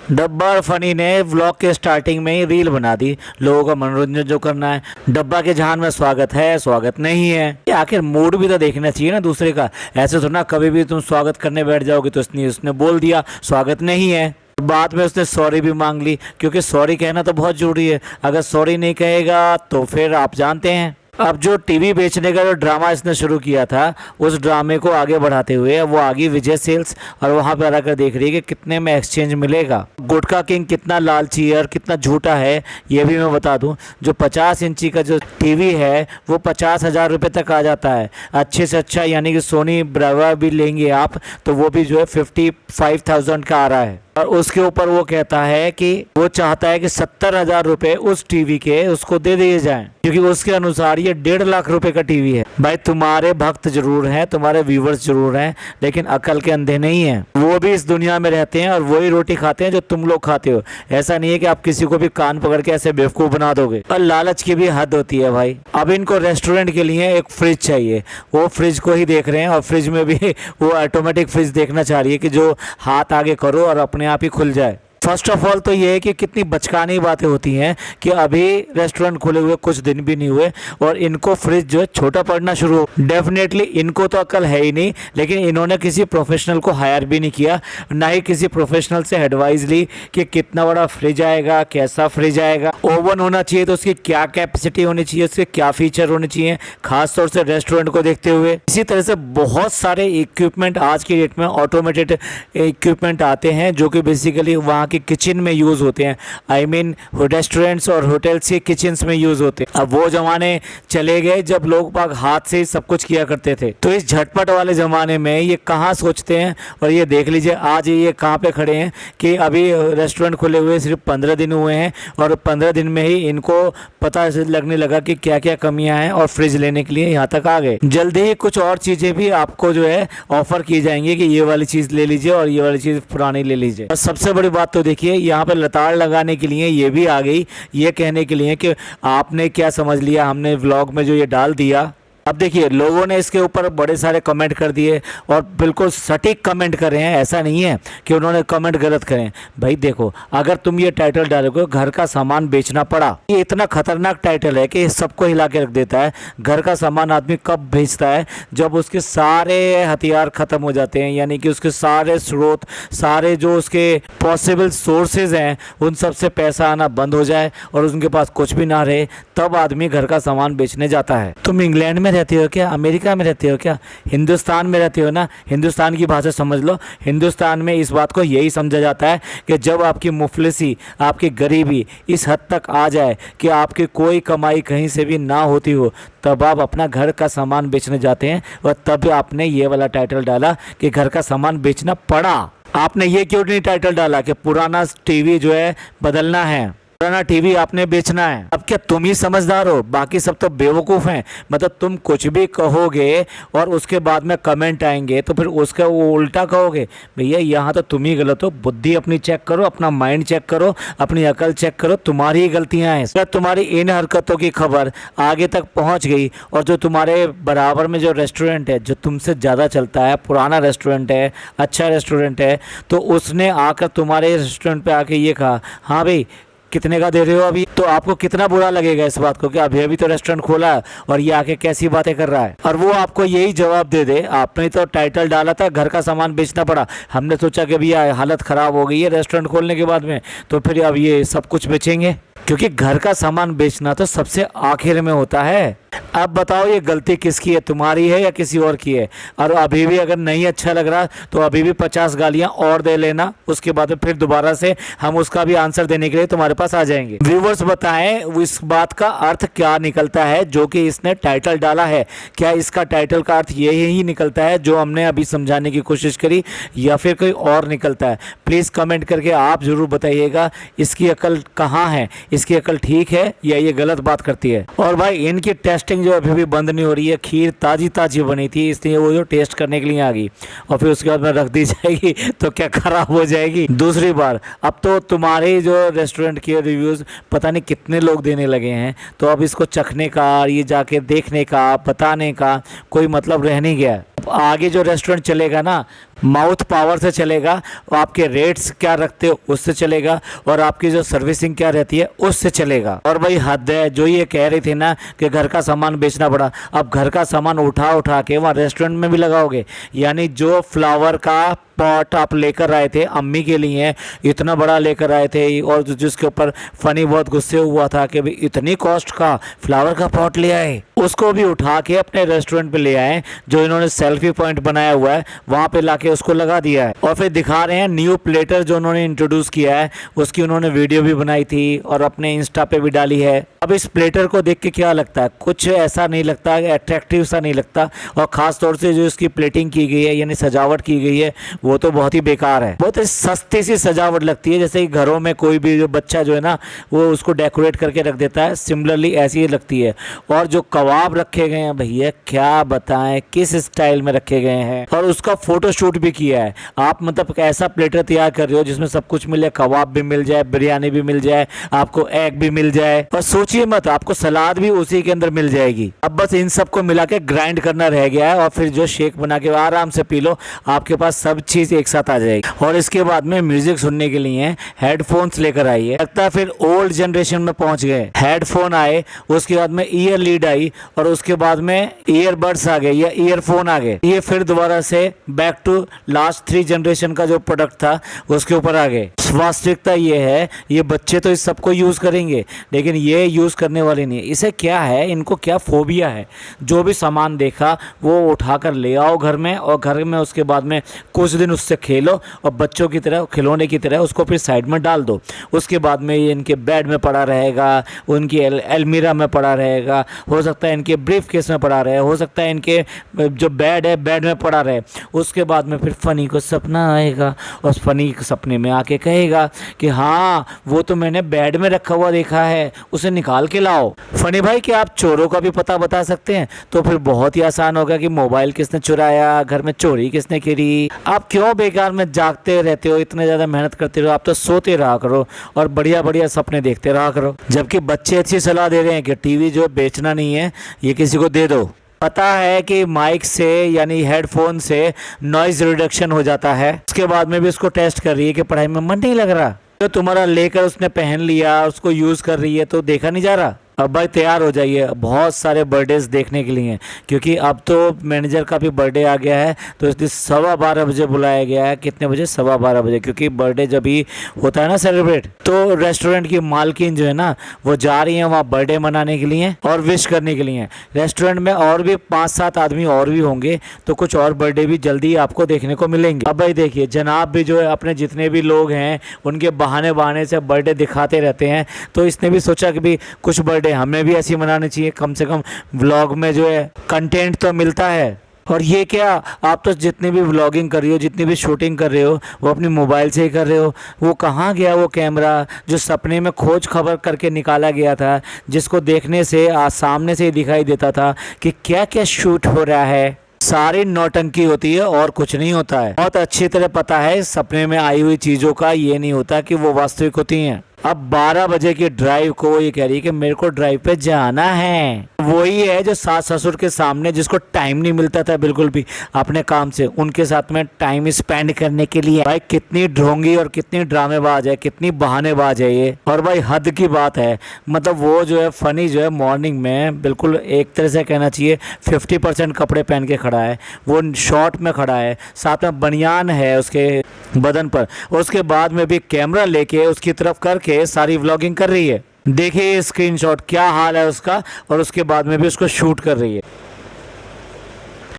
डब्बा और फनी ने व्लॉग के स्टार्टिंग में ही रील बना दी, लोगों का मनोरंजन जो करना है। डब्बा के जहान में स्वागत है, स्वागत नहीं है। ये आखिर मूड भी तो देखना चाहिए ना दूसरे का। ऐसे थोड़ा कभी भी तुम स्वागत करने बैठ जाओगे तो उसने बोल दिया स्वागत नहीं है, बाद में उसने सॉरी भी मांग ली, क्योंकि सॉरी कहना तो बहुत जरूरी है। अगर सॉरी नहीं कहेगा तो फिर आप जानते हैं। अब जो टीवी बेचने का जो ड्रामा इसने शुरू किया था, उस ड्रामे को आगे बढ़ाते हुए वो आगे विजय सेल्स और वहाँ पर आकर देख रही है कि कितने में एक्सचेंज मिलेगा। गुटखा किंग कितना लालची और कितना झूठा है ये भी मैं बता दूं। जो 50 इंची का जो टीवी है वो 50,000 रुपये तक आ जाता है। अच्छे से अच्छा यानी कि सोनी ब्रावा भी लेंगे आप तो वो भी जो है 55,000 का आ रहा है। और उसके ऊपर वो कहता है कि वो चाहता है कि 70,000 रुपये उस टीवी के उसको दे दिए जाएं, क्योंकि उसके अनुसार ये 1.5 लाख रुपए का टीवी है। भाई तुम्हारे भक्त जरूर हैं, तुम्हारे व्यूवर्स जरूर हैं, लेकिन अकल के अंधे नहीं हैं। वो भी इस दुनिया में रहते हैं और वही रोटी खाते हैं जो तुम लोग खाते हो। ऐसा नहीं है कि आप किसी को भी कान पकड़ के ऐसे बेवकूफ बना दोगे। और लालच की भी हद होती है भाई। अब इनको रेस्टोरेंट के लिए एक फ्रिज चाहिए, वो फ्रिज को ही देख रहे हैं और फ्रिज में भी वो ऑटोमेटिक फ्रिज देखना चाह रही है कि जो हाथ आगे करो और अपने आप ही खुल जाए। फर्स्ट ऑफ ऑल तो ये है कि कितनी बचकानी बातें होती हैं कि अभी रेस्टोरेंट खुले हुए कुछ दिन भी नहीं हुए और इनको फ्रिज जो है छोटा पड़ना शुरू हो। डेफिनेटली इनको तो अकल है ही नहीं, लेकिन इन्होंने किसी प्रोफेशनल को हायर भी नहीं किया, ना ही किसी प्रोफेशनल से एडवाइस ली कि कितना बड़ा फ्रिज आएगा, कैसा फ्रिज आएगा, ओवन होना चाहिए तो उसकी क्या कैपेसिटी होनी चाहिए, उसके क्या फीचर होने चाहिए, खासतौर से रेस्टोरेंट को देखते हुए। इसी तरह से बहुत सारे इक्विपमेंट आज की डेट में ऑटोमेटेड इक्विपमेंट आते हैं जो कि बेसिकली वहाँ की किचन में यूज़ होते हैं। आई मीन रेस्टोरेंट्स और होटल्स के किचन्स में यूज़ होते हैं। अब वो ज़माने चले गए जब लोग बाग हाथ से ही सब कुछ किया करते थे। तो इस झटपट वाले ज़माने में ये कहाँ सोचते हैं। और ये देख लीजिए आज ये कहाँ पे खड़े हैं कि अभी रेस्टोरेंट खुले हुए सिर्फ 15 दिन हुए हैं और 15 दिन में ही इनको पता लगने लगा कि क्या क्या कमियां हैं और फ्रिज लेने के लिए यहाँ तक आ गए। जल्दी ही कुछ और चीज़ें भी आपको जो है ऑफर की जाएंगी कि ये वाली चीज़ ले लीजिए और ये वाली चीज़ पुरानी ले लीजिए। और सबसे बड़ी बात तो देखिए यहाँ पे लताड़ लगाने के लिए ये भी आ गई, ये कहने के लिए कि आपने क्या समझ लिया हमने व्लॉग में जो ये डाल दिया। अब देखिए लोगों ने इसके ऊपर बड़े सारे कमेंट कर दिए और बिल्कुल सटीक कमेंट कर रहे हैं। ऐसा नहीं है कि उन्होंने कमेंट गलत करें। भाई देखो अगर तुम ये टाइटल डालोगे घर का सामान बेचना पड़ा, ये इतना खतरनाक टाइटल है कि सबको हिला के रख देता है। घर का सामान आदमी कब बेचता है? जब उसके सारे हथियार खत्म हो जाते हैं, यानी कि उसके सारे स्रोत, सारे जो उसके पॉसिबल सोर्सेज हैं उन सब से पैसा आना बंद हो जाए और उनके पास कुछ भी ना रहे, तब आदमी घर का सामान बेचने जाता है। तुम इंग्लैंड में रहते हो क्या? अमेरिका में रहते हो क्या? हिंदुस्तान में रहते हो ना? हिंदुस्तान की भाषा समझ लो। हिंदुस्तान में इस बात को यही समझा जाता है कि जब आपकी मुफलिसी, आपकी गरीबी इस हद तक आ जाए कि आपकी कोई कमाई कहीं से भी ना होती हो, तब आप अपना घर का सामान बेचने जाते हैं। और तब आपने ये वाला टाइटल डाला कि घर का सामान बेचना पड़ा। आपने ये क्यों नहीं टाइटल डाला कि पुराना टीवी जो है बदलना है, पुराना टीवी आपने बेचना है? अब क्या तुम ही समझदार हो? बाकी सब तो बेवकूफ़ हैं। मतलब तुम कुछ भी कहोगे और उसके बाद में कमेंट आएंगे तो फिर उसका वो उल्टा कहोगे। भैया यहाँ तो तुम ही गलत हो। बुद्धि अपनी चेक करो, अपना माइंड चेक करो, अपनी अकल चेक करो। तुम्हारी ही गलतियाँ हैं। अगर तुम्हारी इन हरकतों की खबर आगे तक पहुँच गई और जो तुम्हारे बराबर में जो रेस्टोरेंट है जो तुमसे ज़्यादा चलता है, पुराना रेस्टोरेंट है, अच्छा रेस्टोरेंट है, तो उसने आकर तुम्हारे रेस्टोरेंट पर आके ये कहा हाँ भाई कितने का दे रहे हो अभी, तो आपको कितना बुरा लगेगा इस बात को कि अभी अभी तो रेस्टोरेंट खोला है और ये आके कैसी बातें कर रहा है। और वो आपको यही जवाब दे दे, आपने तो टाइटल डाला था घर का सामान बेचना पड़ा, हमने सोचा कि भैया हालत ख़राब हो गई है रेस्टोरेंट खोलने के बाद में, तो फिर अब ये सब कुछ बेचेंगे। क्योंकि घर का सामान बेचना तो सबसे आखिर में होता है। अब बताओ ये गलती किसकी है, तुम्हारी है या किसी और की है? और अभी भी अगर नहीं अच्छा लग रहा तो अभी भी 50 गालियां और दे लेना, उसके बाद में फिर दोबारा से हम उसका भी आंसर देने के लिए तुम्हारे पास आ जाएंगे। व्यूवर्स बताएं इस बात का अर्थ क्या निकलता है जो कि इसने टाइटल डाला है। क्या इसका टाइटल का अर्थ यही ही निकलता है जो हमने अभी समझाने की कोशिश करी, या फिर कोई और निकलता है? प्लीज़ कमेंट करके आप ज़रूर बताइएगा इसकी अकल कहाँ है, इसकी अकल ठीक है या ये गलत बात करती है। और भाई इनकी टेस्टिंग जो अभी भी बंद नहीं हो रही है। खीर ताज़ी ताज़ी बनी थी इसलिए वो जो टेस्ट करने के लिए आ गई और फिर उसके बाद में रख दी जाएगी तो क्या ख़राब हो जाएगी दूसरी बार। अब तो तुम्हारे जो रेस्टोरेंट के रिव्यूज़ पता नहीं कितने लोग देने लगे हैं, तो अब इसको चखने का, ये जाके देखने का, बताने का कोई मतलब रह नहीं गया। आगे जो रेस्टोरेंट चलेगा ना, माउथ पावर से चलेगा, और आपके रेट्स क्या रखते हो उससे चलेगा, और आपकी जो सर्विसिंग क्या रहती है उससे चलेगा। और भाई हद है, जो ये कह रही थी ना कि घर का सामान बेचना पड़ा, अब घर का सामान उठा उठा के वहाँ रेस्टोरेंट में भी लगाओगे। यानी जो फ्लावर का पॉट आप लेकर आए थे अम्मी के लिए, इतना बड़ा लेकर आए थे, और जिसके ऊपर फनी बहुत गुस्से हुआ था कि भाई इतनी कॉस्ट का फ्लावर का पॉट ले आए, उसको भी उठा के अपने रेस्टोरेंट पे ले आए। जो इन्होंने सेल्फी पॉइंट बनाया हुआ है वहाँ पे लाके उसको लगा दिया है। और फिर दिखा रहे हैं न्यू प्लेटर जो उन्होंने इंट्रोड्यूस किया है, उसकी उन्होंने वीडियो भी बनाई थी और अपने इंस्टा पे भी डाली है। अब इस प्लेटर को देख के क्या लगता है, कुछ ऐसा नहीं लगता, अट्रैक्टिव सा नहीं लगता। और ख़ास तौर से जो इसकी प्लेटिंग की गई है यानी सजावट की गई है वो तो बहुत ही बेकार है। बहुत ही सस्ती सी सजावट लगती है, जैसे कि घरों में कोई भी जो बच्चा जो है ना वो उसको डेकोरेट करके रख देता है, सिमिलरली ऐसी ही लगती है। और जो कबाब रखे गए हैं भैया क्या बताएं किस स्टाइल में रखे गए हैं, और उसका फोटो शूट भी किया है। आप मतलब ऐसा प्लेटर तैयार कर रहे हो जिसमें सब कुछ मिले, कबाब भी मिल जाए, बिरयानी भी मिल जाए, आपको एग भी मिल जाए, और सोचिए मत आपको सलाद भी उसी के अंदर मिल जाएगी। अब बस इन सबको मिला के ग्राइंड करना रह गया है, और फिर जो शेक बना के आराम से पी लो, आपके पास सब चीज एक साथ आ जाएगी। और इसके बाद में म्यूजिक सुनने के लिए हेडफोन्स लेकर आइए। लगता है फिर ओल्ड जनरेशन में पहुंच गए। हेडफोन आए, उसके बाद में ईयर लीड आई, और उसके बाद में ईयरबड्स आ गए या ईयरफोन आ गए। ये फिर दोबारा से बैक टू लास्ट 3 जनरेशन का जो प्रोडक्ट था उसके ऊपर आ गए। वास्तविकता ये है, ये बच्चे तो इस सबको यूज करेंगे लेकिन ये यूज करने वाले नहीं है। इसे क्या है, इनको क्या फोबिया है, जो भी सामान देखा वो उठाकर ले आओ घर में, और घर में उसके बाद में कुछ दिन उससे खेलो, और बच्चों की तरह खिलौने की तरह उसको फिर साइड में डाल दो। उसके बाद में ये इनके बेड में पड़ा रहेगा, उनकी अलमीरा में पड़ा रहेगा, हो सकता है इनके ब्रीफ केस में पड़ा रहे, हो सकता है इनके जो बेड है बेड में पड़ा रहे। उसके बाद में फिर फनी को सपना आएगा, और फनी के सपने में आके कहेगा कि हाँ वो तो मैंने बेड में रखा हुआ देखा है, उसे निकाल के लाओ। फनी भाई क्या आप चोरों का भी पता बता सकते हैं? तो फिर बहुत ही आसान होगा कि मोबाइल किसने चुराया, घर में चोरी किसने करी। आप क्यों बेकार में जागते रहते हो, इतने ज्यादा मेहनत करते रहो, आप तो सोते रहा करो और बढ़िया बढ़िया सपने देखते रहा करो। जबकि बच्चे अच्छी सलाह दे रहे हैं कि टीवी जो बेचना नहीं है ये किसी को दे दो। पता है कि माइक से यानी हेडफोन से नॉइज रिडक्शन हो जाता है, उसके बाद में भी उसको टेस्ट कर रही है कि पढ़ाई में मन नहीं लग रहा, तो तुम्हारा लेकर उसने पहन लिया, उसको यूज कर रही है तो देखा नहीं जा रहा। अब भाई तैयार हो जाइए बहुत सारे बर्थडेज देखने के लिए, क्योंकि अब तो मैनेजर का भी बर्थडे आ गया है, तो इसलिए 12:15 बजे बुलाया गया है। कितने बजे? 12:15 बजे, क्योंकि बर्थडे जब भी होता है ना सेलिब्रेट, तो रेस्टोरेंट की मालकिन जो है ना वो जा रही है वहाँ बर्थडे मनाने के लिए और विश करने के लिए। रेस्टोरेंट में और भी 5-7 आदमी और भी होंगे, तो कुछ और बर्थडे भी जल्दी आपको देखने को मिलेंगे। अब भाई देखिए जनाब भी जो है अपने जितने भी लोग हैं उनके बहाने बहाने से बर्थडे दिखाते रहते हैं, तो इसने भी सोचा कि भी कुछ बर्थडे हमें भी ऐसी मनानी चाहिए, कम से कम व्लॉग में जो है कंटेंट तो मिलता है। और ये क्या, आप तो जितनी भी व्लॉगिंग कर रही हो, जितनी भी शूटिंग कर रहे हो वो अपनी मोबाइल से ही कर रहे हो। वो कहाँ गया वो कैमरा जो सपने में खोज खबर करके निकाला गया था, जिसको देखने से सामने से ही दिखाई देता था कि क्या क्या शूट हो रहा है। सारी नौटंकी होती है और कुछ नहीं होता है। बहुत अच्छी तरह पता है सपने में आई हुई चीज़ों का ये नहीं होता कि वो वास्तविक होती हैं। अब 12 बजे की ड्राइव को ये कह रही है कि मेरे को ड्राइव पे जाना है। वही है जो सास ससुर के सामने जिसको टाइम नहीं मिलता था बिल्कुल भी अपने काम से, उनके साथ में टाइम स्पेंड करने के लिए। भाई कितनी ढोंगी और कितनी ड्रामेबाज है, कितनी बहानेबाज है ये। और भाई हद की बात है, मतलब वो जो है फनी जो है मॉर्निंग में बिल्कुल एक तरह से कहना चाहिए 50% कपड़े पहन के खड़ा है, वो शॉर्ट में खड़ा है, साथ में बनियान है उसके बदन पर, और उसके बाद में भी कैमरा लेके उसकी तरफ करके सारी व्लॉगिंग कर रही है। देखिए ये स्क्रीनशॉट क्या हाल है उसका, और उसके बाद में भी उसको शूट कर रही है।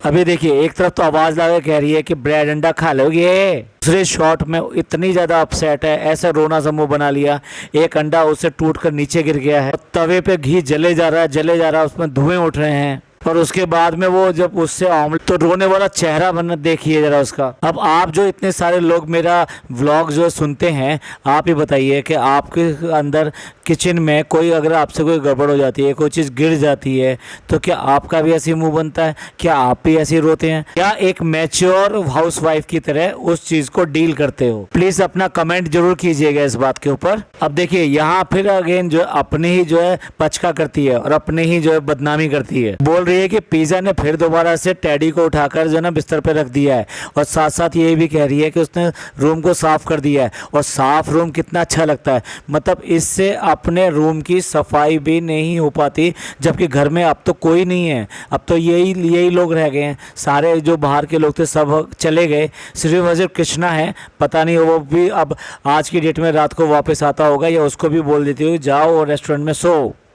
अभी देखिए एक तरफ तो आवाज लगा कह रही है कि ब्रेड अंडा खा लोगे, दूसरे शॉट में इतनी ज्यादा अपसेट है, ऐसा रोना सा मुंह बना लिया, एक अंडा उससे टूटकर नीचे गिर गया है, तवे पे घी जले जा रहा है जले जा रहा है, उसमें धुएं उठ रहे हैं, और उसके बाद में वो जब उससे ऑमलेट, तो रोने वाला चेहरा बनना देखिए जरा उसका। अब आप जो इतने सारे लोग मेरा व्लॉग जो सुनते हैं, आप ही बताइए कि आपके अंदर किचन में कोई अगर आपसे कोई गड़बड़ हो जाती है, कोई चीज़ गिर जाती है, तो क्या आपका भी ऐसी मुंह बनता है? क्या आप भी ऐसे रोते हैं? क्या एक मैच्योर हाउसवाइफ की तरह उस चीज़ को डील करते हो? प्लीज़ अपना कमेंट जरूर कीजिएगा इस बात के ऊपर। अब देखिए यहाँ फिर अगेन जो अपने ही जो है पचका करती है और अपने ही जो है बदनामी करती है, बोल रही ये कि पिज़्ज़ा ने फिर दोबारा से टेडी को उठाकर जो ना बिस्तर पे रख दिया है, और साथ साथ ये भी कह रही है कि उसने रूम को साफ़ कर दिया है। और साफ़ रूम कितना अच्छा लगता है, मतलब इससे अपने रूम की सफाई भी नहीं हो पाती, जबकि घर में अब तो कोई नहीं है, अब तो यही लोग रह गए हैं। सारे जो बाहर के लोग थे सब चले गए, सिर्फ कृष्णा है, पता नहीं वो भी अब आज की डेट में रात को वापस आता होगा या उसको भी बोल देती होगी जाओ और रेस्टोरेंट में सो।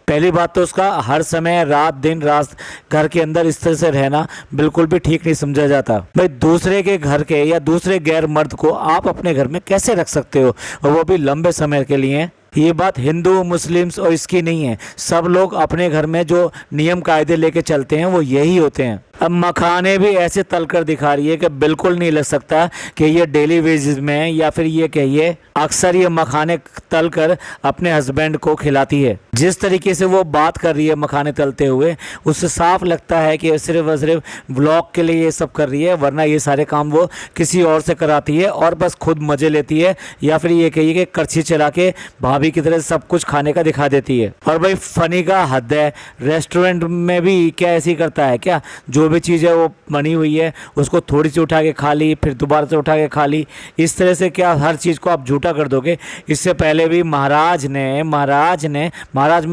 पहली बात तो उसका हर समय रात दिन रात घर के अंदर इस तरह से रहना बिल्कुल भी ठीक नहीं समझा जाता। भाई दूसरे के घर के या दूसरे गैर मर्द को आप अपने घर में कैसे रख सकते हो, और वो भी लंबे समय के लिए। ये बात हिंदू मुस्लिम्स और इसकी नहीं है, सब लोग अपने घर में जो नियम कायदे लेके चलते हैं वो यही होते हैं। अब मखाने भी ऐसे तलकर दिखा रही है कि बिल्कुल नहीं लग सकता कि ये डेली वेजेस में, या फिर ये कहिए अक्सर ये मखाने तलकर अपने हस्बैंड को खिलाती है। जिस तरीके से वो बात कर रही है मखाने तलते हुए, उससे साफ लगता है कि सिर्फ और सिर्फ व्लॉग के लिए ये सब कर रही है, वरना ये सारे काम वो किसी और से कराती है और बस खुद मज़े लेती है, या फिर ये कहिए कि करछी चला के भाभी की तरह सब कुछ खाने का दिखा देती है। और भाई फनी का हद है, रेस्टोरेंट में भी क्या ऐसे ही करता है क्या? जो भी चीज़ है वो बनी हुई है उसको थोड़ी सी उठा के खा ली, फिर दोबारा से उठा के खा ली, इस तरह से क्या हर चीज़ को आप झूठा कर दोगे? इससे पहले भी महाराज मैं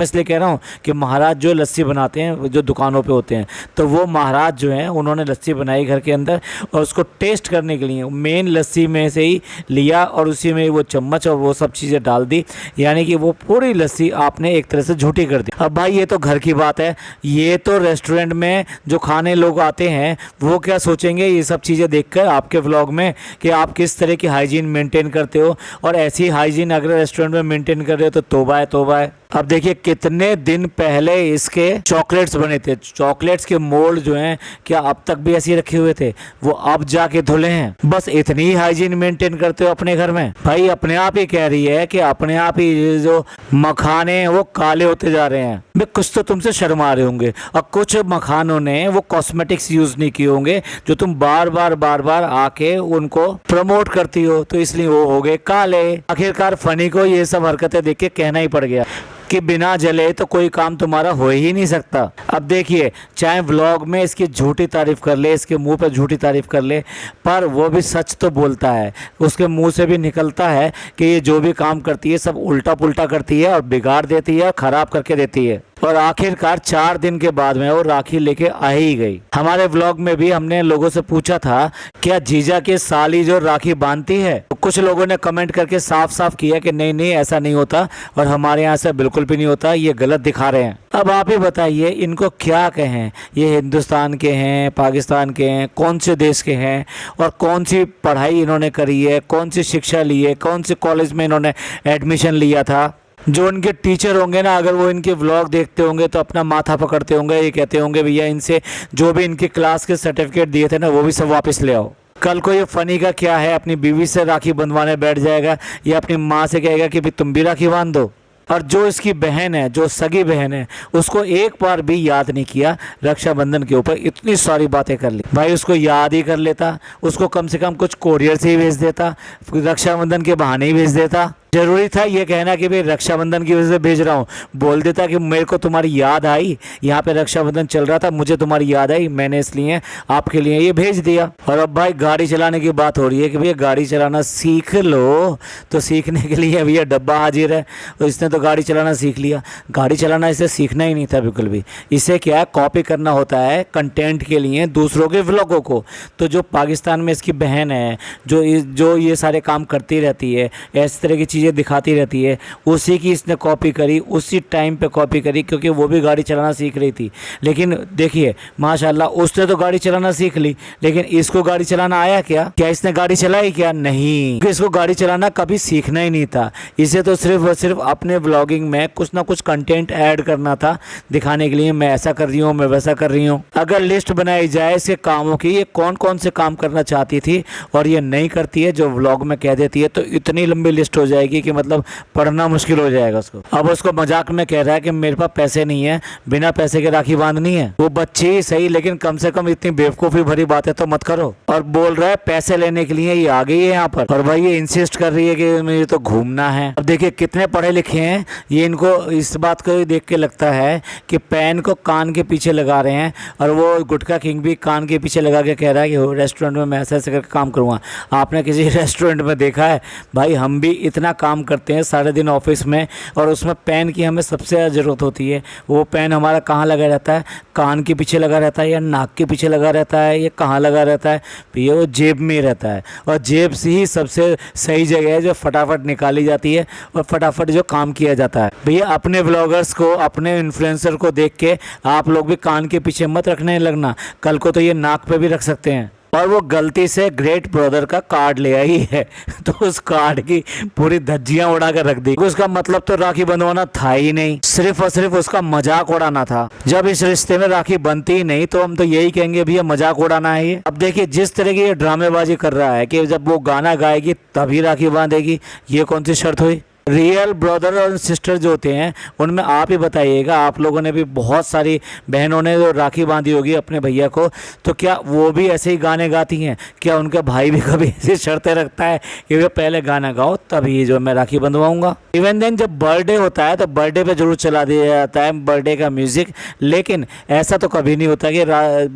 इसलिए कह रहा हूँ कि महाराज जो लस्सी बनाते हैं जो दुकानों पे होते हैं, तो वो महाराज जो हैं उन्होंने लस्सी बनाई घर के अंदर, और उसको टेस्ट करने के लिए मेन लस्सी में से ही लिया और उसी में वो चम्मच और वो सब चीज़ें डाल दी, यानी कि वो पूरी लस्सी आपने एक तरह से झूठी कर दी। अब भाई ये तो घर की बात है, ये तो रेस्टोरेंट में जो खाने लोग आते हैं वो क्या सोचेंगे ये सब चीज़ें देखकर आपके व्लॉग में, कि आप किस तरह की हाइजीन मेंटेन करते हो, और ऐसी हाइजीन अगर रेस्टोरेंट में मेंटेन कर रहे हो तो तौबा है तौबा है। अब देखिए कितने दिन पहले इसके चॉकलेट्स बने थे, चॉकलेट्स के मोल्ड जो हैं क्या अब तक भी ऐसे रखे हुए थे, वो अब जाके धुले हैं। बस इतनी ही हाइजीन मेंटेन करते हो अपने घर में? भाई अपने आप ही कह रही है कि अपने आप ही जो मखाने हैं वो काले होते जा रहे हैं। भाई कुछ तो तुमसे शर्मा रहे होंगे, और कुछ मखानों ने वो कॉस्मेटिक्स यूज नहीं किए होंगे जो तुम बार बार आके उनको प्रमोट करती हो, तो इसलिए वो हो गए काले। आखिरकार फनी को ये सब हरकतें देख के कहना ही पड़ गया कि बिना जले तो कोई काम तुम्हारा हो ही नहीं सकता। अब देखिए चाहे व्लॉग में इसकी झूठी तारीफ कर ले, इसके मुंह पे झूठी तारीफ कर ले, पर वो भी सच तो बोलता है, उसके मुंह से भी निकलता है कि ये जो भी काम करती है सब उल्टा पुल्टा करती है और बिगाड़ देती है, खराब करके देती है। और आखिरकार 4 दिन के बाद में वो राखी लेके आ ही गई। हमारे व्लॉग में भी हमने लोगों से पूछा था क्या जीजा के साली जो राखी बांधती है, तो कुछ लोगों ने कमेंट करके साफ साफ किया कि नहीं ऐसा नहीं होता, और हमारे यहाँ से बिल्कुल भी नहीं होता, ये गलत दिखा रहे हैं। अब आप ही बताइए इनको क्या कहें, ये हिंदुस्तान के हैं, पाकिस्तान के हैं, कौन से देश के हैं, और कौन सी पढ़ाई इन्होंने करी है, कौन सी शिक्षा ली है, कौन से कॉलेज में इन्होंने एडमिशन लिया था। जो उनके टीचर होंगे ना, अगर वो इनके व्लॉग देखते होंगे तो अपना माथा पकड़ते होंगे, ये कहते होंगे भैया इनसे जो भी इनके क्लास के सर्टिफिकेट दिए थे ना वो भी सब वापस ले आओ। कल को ये फनी का क्या है, अपनी बीवी से राखी बंधवाने बैठ जाएगा या अपनी माँ से कहेगा कि भाई तुम भी राखी बांध दो। और जो इसकी बहन है, जो सगी बहन है, उसको एक बार भी याद नहीं किया रक्षाबंधन के ऊपर, इतनी सारी बातें कर ली। भाई उसको याद ही कर लेता, उसको कम से कम कुछ कोरियर से ही भेज देता, रक्षाबंधन के बहाने ही भेज देता। जरूरी था ये कहना कि भाई रक्षाबंधन की वजह से भेज रहा हूँ? बोल देता कि मेरे को तुम्हारी याद आई, यहाँ पे रक्षाबंधन चल रहा था, मुझे तुम्हारी याद आई, मैंने इसलिए आपके लिए ये भेज दिया। और अब भाई गाड़ी चलाने की बात हो रही है कि भैया गाड़ी चलाना सीख लो, तो सीखने के लिए भैया डब्बा हाजिर है, तो इसने तो गाड़ी चलाना सीख लिया। गाड़ी चलाना इसे सीखना ही नहीं था बिल्कुल भी, इसे क्या कॉपी करना होता है कंटेंट के लिए दूसरों के व्लॉगों को। तो जो पाकिस्तान में इसकी बहन है, जो ये सारे काम करती रहती है, इस तरह की चीज़ें दिखाती रहती है, उसी की इसने कॉपी करी, उसी टाइम पे कॉपी करी, क्योंकि वो भी गाड़ी चलाना सीख रही थी। लेकिन देखिए माशाल्लाह उसने तो गाड़ी चलाना सीख ली, लेकिन इसको गाड़ी चलाना आया क्या इसने गाड़ी चलाई क्या? नहीं, इसको गाड़ी चलाना कभी सीखना ही नहीं था। इसे तो सिर्फ और सिर्फ अपने व्लॉगिंग में कुछ ना कुछ कंटेंट ऐड करना था, दिखाने के लिए मैं ऐसा कर रही हूँ, मैं वैसा कर रही हूँ। अगर लिस्ट बनाई जाए इसके कामों की, ये कौन कौन से काम करना चाहती थी और ये नहीं करती है, जो व्लॉग में कह देती है, तो इतनी लंबी लिस्ट हो जाएगी जाएगी कि मतलब पढ़ना मुश्किल हो जाएगा उसको। अब उसको मजाक में कह रहा है कि मेरे पास पैसे नहीं है, बिना पैसे के राखी बांधनी है। वो बच्ची ही सही, लेकिन कम से कम इतनी बेवकूफ़ी भरी बातें तो मत करो। और बोल रहा है पैसे लेने के लिए ये आ गई है यहाँ पर, और भाई ये इंसिस्ट कर रही है कि मुझे तो घूमना है। अब देखिए कितने पढ़े लिखे हैं ये, इनको इस बात को देख के लगता है कि पेन को कान के पीछे लगा रहे हैं, और वो गुटखा किंग भी कान के पीछे लगा के कह रहा है कि रेस्टोरेंट में मैं ऐसे ऐसे करके काम करूँगा। आपने किसी रेस्टोरेंट में देखा है? भाई हम भी इतना काम करते हैं सारे दिन ऑफिस में, और उसमें पेन की हमें सबसे ज़्यादा ज़रूरत होती है। वो पेन हमारा कहाँ लगा रहता है? कान के पीछे लगा रहता है, या नाक के पीछे लगा रहता है, या कहाँ लगा रहता है? भैया वो जेब में रहता है, और जेब से ही सबसे सही जगह है जो फटाफट निकाली जाती है और फटाफट जो काम किया जाता है। भैया अपने व्लॉगर्स को, अपने इन्फ्लुएंसर को देख के आप लोग भी कान के पीछे मत रखने लगना, कल को तो ये नाक पे भी रख सकते हैं। और वो गलती से ग्रेट ब्रदर का कार्ड ले आई है तो उस कार्ड की पूरी धज्जियां उड़ा कर रख दी। उसका मतलब तो राखी बंधवाना था ही नहीं, सिर्फ और सिर्फ उसका मजाक उड़ाना था। जब इस रिश्ते में राखी बनती ही नहीं तो हम तो यही कहेंगे भैया मजाक उड़ाना है ये। अब देखिए जिस तरह की ये ड्रामेबाजी कर रहा है कि जब वो गाना गाएगी तभी राखी बांधेगी, ये कौन सी शर्त हुई? रियल ब्रदर और सिस्टर जो होते हैं उनमें आप ही बताइएगा, आप लोगों ने भी बहुत सारी बहनों ने जो राखी बांधी होगी अपने भैया को, तो क्या वो भी ऐसे ही गाने गाती हैं? क्या उनका भाई भी कभी ऐसी शर्तें रखता है कि वे पहले गाना गाओ तभी जो मैं राखी बंधवाऊंगा? इवन देन जब बर्थडे होता है तो बर्थडे पे जरूर चला दिया जाता है बर्थडे का म्यूजिक, लेकिन ऐसा तो कभी नहीं होता कि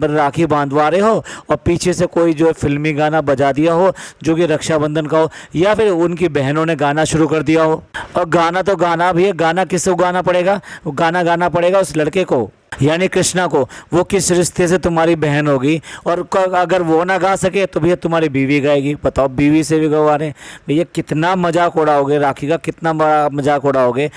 राखी बांधवा रहे हो और पीछे से कोई जो फिल्मी गाना बजा दिया हो जो कि रक्षाबंधन का हो, या फिर उनकी बहनों ने गाना शुरू कर दिया हो। और गाना तो गाना भैया, गाना किसको गाना पड़ेगा? वो गाना गाना पड़ेगा उस लड़के को, यानी कृष्णा को। वो किस रिश्ते से तुम्हारी बहन होगी, और अगर वो ना गा सके तो भैया तुम्हारी बीवी गाएगी। बताओ, बीवी से भी गवा रहे हैं भैया। कितना मजाक उड़ाओगे राखी का, कितना बड़ा मजाक उड़ाओगे?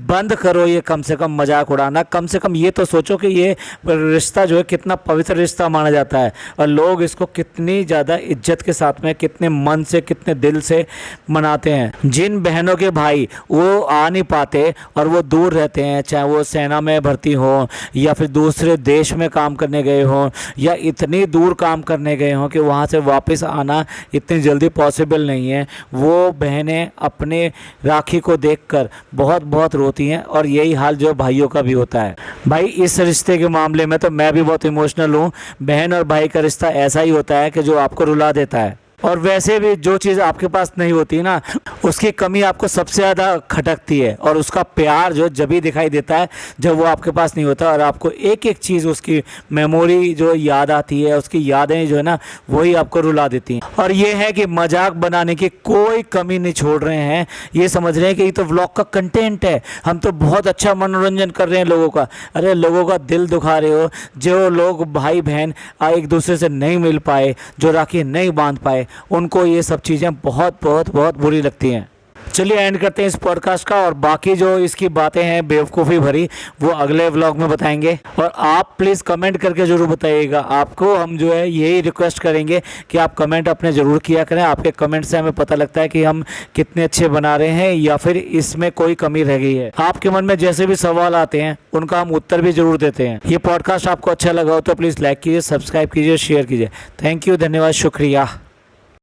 बंद करो ये कम से कम मजाक उड़ाना। कम से कम ये तो सोचो कि ये रिश्ता जो है कितना पवित्र रिश्ता माना जाता है, और लोग इसको कितनी ज़्यादा इज्जत के साथ में, कितने मन से, कितने दिल से मनाते हैं। जिन बहनों के भाई वो आ नहीं पाते और वो दूर रहते हैं, चाहे वो सेना में भर्ती हो या फिर दूसरे देश में काम करने गए हों, या इतनी दूर काम करने गए हों कि वहाँ से वापस आना इतनी जल्दी पॉसिबल नहीं है, वो बहनें अपने राखी को देखकर बहुत बहुत रोती हैं। और यही हाल जो भाइयों का भी होता है। भाई इस रिश्ते के मामले में तो मैं भी बहुत इमोशनल हूँ। बहन और भाई का रिश्ता ऐसा ही होता है कि जो आपको रुला देता है। और वैसे भी जो चीज़ आपके पास नहीं होती ना, उसकी कमी आपको सबसे ज़्यादा खटकती है, और उसका प्यार जो जब भी दिखाई देता है जब वो आपके पास नहीं होता, और आपको एक एक चीज़ उसकी मेमोरी जो याद आती है, उसकी यादें जो है ना वही आपको रुला देती हैं। और ये है कि मजाक बनाने की कोई कमी नहीं छोड़ रहे हैं, ये समझ रहे हैं कि ये तो व्लॉग का कंटेंट है, हम तो बहुत अच्छा मनोरंजन कर रहे हैं लोगों का। अरे लोगों का दिल दुखा रहे हो। जो लोग भाई बहन एक दूसरे से नहीं मिल पाए, जो राखी नहीं बांध पाए, उनको ये सब चीज़ें बहुत बहुत बहुत बुरी लगती हैं। चलिए एंड करते हैं इस पॉडकास्ट का, और बाकी जो इसकी बातें हैं बेवकूफ़ी भरी वो अगले व्लॉग में बताएंगे। और आप प्लीज़ कमेंट करके ज़रूर बताइएगा। आपको हम जो है यही रिक्वेस्ट करेंगे कि आप कमेंट अपने ज़रूर किया करें। आपके कमेंट से हमें पता लगता है कि हम कितने अच्छे बना रहे हैं या फिर इसमें कोई कमी रह गई है। आपके मन में जैसे भी सवाल आते हैं उनका हम उत्तर भी ज़रूर देते हैं। ये पॉडकास्ट आपको अच्छा लगा हो तो प्लीज़ लाइक कीजिए, सब्सक्राइब कीजिए, शेयर कीजिए। थैंक यू, धन्यवाद, शुक्रिया।